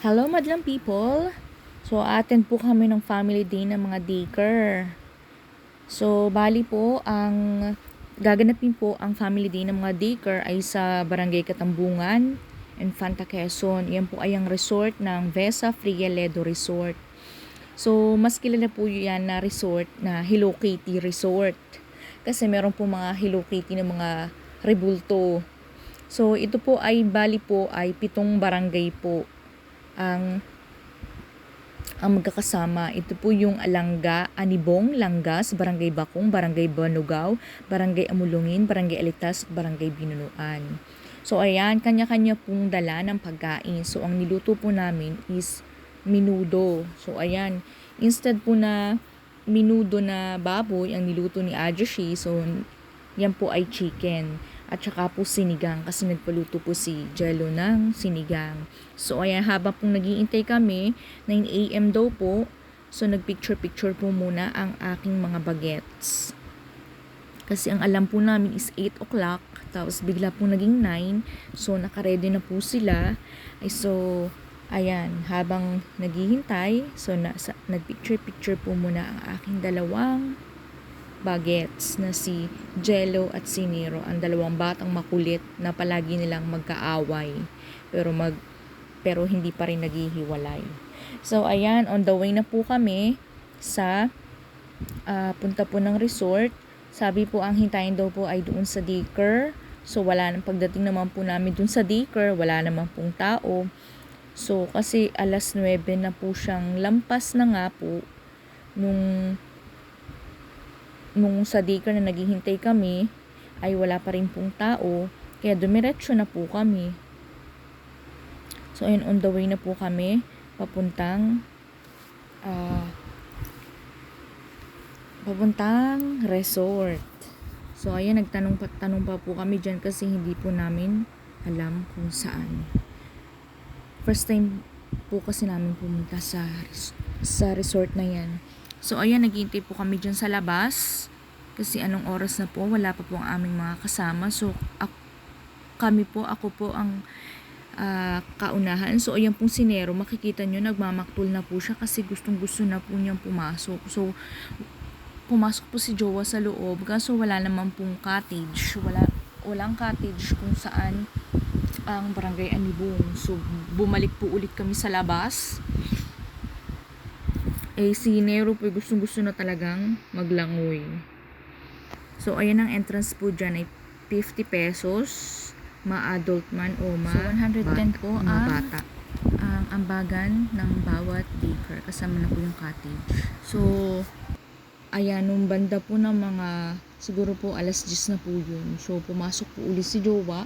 Hello, madlang people! So, attend po kami ng family day ng mga daycare. So, bali po, ang gaganapin po ang family day ng mga daycare ay sa Barangay Katambungan, Infanta Quezon. Yan po ay ang resort ng Vesa Frieledo Resort. So, mas kilala po yan na resort na Hello Kitty Resort. Kasi meron po mga Hello Kitty na mga rebulto. So, ito po ay bali po ay 7 barangay po ang magkakasama. Ito po yung Alanga, Anibong, Langas, Barangay Bakong, Barangay Banugaw, Barangay Amulungin, Barangay Alitas, Barangay Binunuan. So ayan, kanya-kanya pong dala ng pagkain. So ang niluto po namin is minudo. So ayan, instead po na minudo na baboy ang niluto ni Ajashi, so yan po ay chicken. At saka po sinigang kasi nagpaluto po si Jello ng sinigang. So ayan, habang pong nag-iintay kami, 9 AM daw po, so nagpicture-picture po muna ang aking mga bagets. Kasi ang alam po namin is 8 o'clock, tapos bigla po naging 9, so nakaredy na po sila. So ayan, habang naghihintay, so nagpicture-picture po muna ang aking dalawang bagets na si Jello at si Nero, ang dalawang batang makulit na palagi nilang magkaaway pero hindi pa rin naghihiwalay. So ayan, on the way na po kami sa punta po ng resort. Sabi po ang hintayin daw po ay doon sa daycare. So wala nang pagdating naman po namin doon sa daycare, wala naman pong tao. So kasi alas 9 na po siyang lampas na nga po nung sa daycare na naghihintay kami ay wala pa rin pong tao, kaya dumiretso na po kami. So ayun, on the way na po kami papuntang resort. So ayan, tanong pa po kami dyan kasi hindi po namin alam kung saan. First time po kasi namin pumunta sa resort na yan. So ayan, naghihintay po kami dyan sa labas kasi anong oras na po, wala pa po ang aming mga kasama. So ako po ang kaunahan. So ayan pong si Nero, makikita nyo nagmamaktul na po siya kasi gustong gusto na po niyang pumasok. So pumasok po si Jowa sa loob, kaso wala naman pong cottage, walang cottage kung saan ang Barangay Anibong. So bumalik po ulit kami sa labas. Si Nero po gustong gusto na talagang maglangoy. So ayan, ang entrance po dyan ay 50 pesos, ma-adult man o so 110 po ang bata. Ang ambagan ng bawat daycare, kasama na po yung cottage. So ayan, nung banda po ng mga siguro po alas 10 na po yun. So pumasok po ulit si Jowa.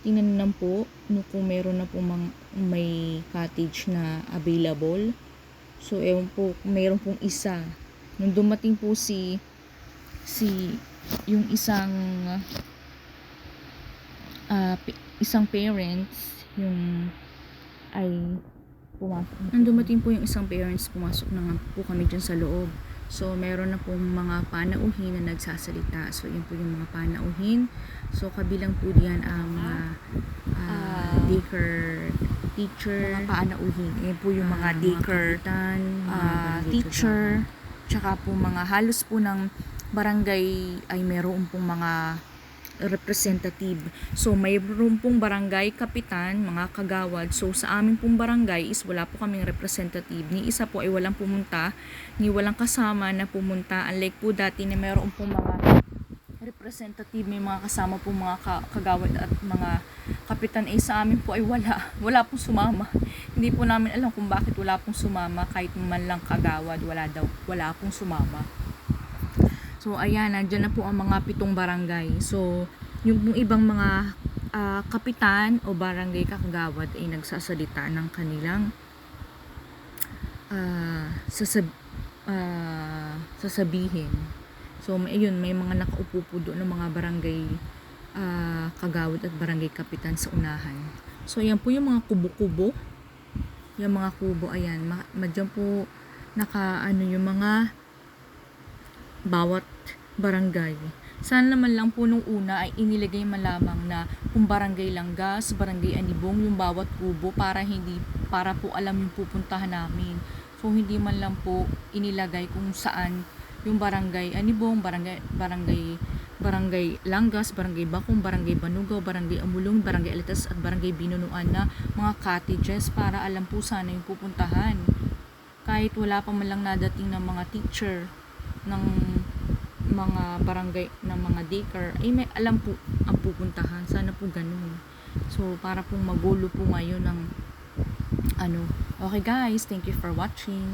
Tingnan na po kung meron na po may cottage na available. So ewan po, meron pong isa. Nung dumating po yung isang parents, yung ay pumasok. Nung dumating po yung isang parents, pumasok na nga po kami dyan sa loob. So meron na pong mga panauhin na nagsasalita. So yun po yung mga panauhin. So kabilang po diyan ang daycare teacher, mga panauhin. Yan po yung mga daycare teacher, tsaka po mga halos po ng barangay ay meron pong mga representative. So mayroon pong barangay kapitan, mga kagawad. So sa amin pong barangay is wala po kaming representative. Ni isa po ay walang pumunta, ni walang kasama na pumunta. Unlike po dati na meron pong mga representative, may mga kasama po mga kagawad at mga kapitan. Sa amin po ay wala pong sumama. Hindi po namin alam kung bakit wala pong sumama, kahit man lang kagawad, wala pong sumama. So ayan, nandiyan na po ang mga 7 barangay. So yung ibang mga kapitan o barangay kakagawad ay nagsasalita ng kanilang sasabihin. So ayun, may mga nakaupo po doon ng mga barangay kagawad at barangay kapitan sa unahan. So ayan po yung mga kubo-kubo. Yung mga kubo, ayan, madyan po yung mga bawat barangay. Sana naman lang po nung una ay inilagay man lamang na kung barangay Langgas, barangay Anibong, yung bawat kubo para po alam yung pupuntahan namin. So hindi man lang po inilagay kung saan yung barangay Anibong, barangay Langgas, barangay Bakong, barangay Banugaw, barangay Amulong, barangay Alitas at barangay Binunuan na mga cottages para alam po sana yung pupuntahan. Kahit wala pa man lang nadating ng mga teacher ng mga barangay ng mga daycare ay may alam po ang pupuntahan. Sana po ganun. So para pong magulo po ngayon ng ano. Okay guys, thank you for watching.